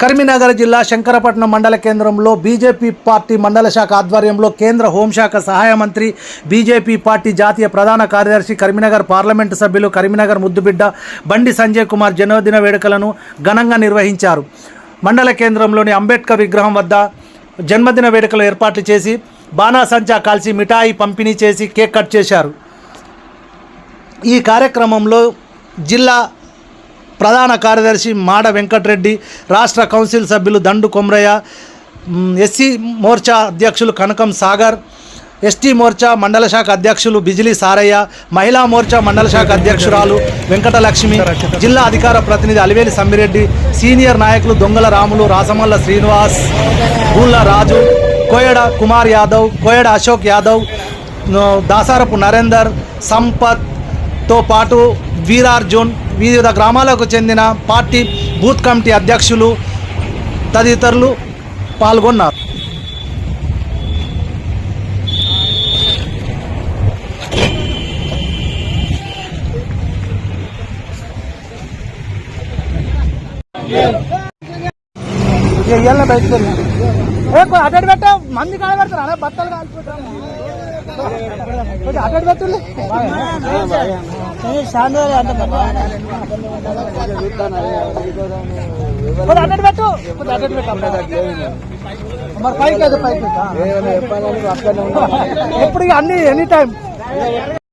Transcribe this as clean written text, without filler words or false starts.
కరీంనగర్ జిల్లా శంకరపట్నం మండల కేంద్రంలో బీజేపీ పార్టీ మండల శాఖ ఆధ్వర్యంలో కేంద్ర హోంశాఖ సహాయ మంత్రి, బీజేపీ పార్టీ జాతీయ ప్రధాన కార్యదర్శి, కరీంనగర్ పార్లమెంటు సభ్యులు, కరీంనగర్ ముద్దుబిడ్డ బండి సంజయ్ కుమార్ జన్మదిన వేడుకలను ఘనంగా నిర్వహించారు. మండల కేంద్రంలోని అంబేద్కర్ విగ్రహం వద్ద జన్మదిన వేడుకలు ఏర్పాట్లు చేసి బాణాసంచా కాల్చి మిఠాయి పంపిణీ చేసి కేక్ కట్ చేశారు. ఈ కార్యక్రమంలో జిల్లా ప్రధాన కార్యదర్శి మాడ వెంకటరెడ్డి, రాష్ట్ర కౌన్సిల్ సభ్యులు దండు కొమరయ్య, ఎస్సీ మోర్చా అధ్యక్షులు కనకం సాగర్, ఎస్టీ మోర్చా మండల శాఖ అధ్యక్షులు బిజిలి సారయ్య, మహిళా మోర్చా మండల శాఖ అధ్యక్షురాలు వెంకటలక్ష్మి, జిల్లా అధికార ప్రతినిధి అలివేలి సమ్మిరెడ్డి, సీనియర్ నాయకులు దొంగల రాములు, రాసమల్ల శ్రీనివాస్, గూళ్ళ రాజు, కోయడ కుమార్ యాదవ్, కోయడ అశోక్ యాదవ్, దాసారపు నరేందర్, సంపత్తో పాటు వీరార్జున్, వివిధ గ్రామాలకు చెందిన పార్టీ బూత్ కమిటీ అధ్యక్షులు తదితరులు పాల్గొన్నారు. అటెండ్ పెట్ట మంది కాడబెడతారు, బట్టలు కాల్చుకుంటారు. అటెండ్ పెట్టు మరి పైకి పైకి ఎప్పుడు అన్ని ఎనీ టైం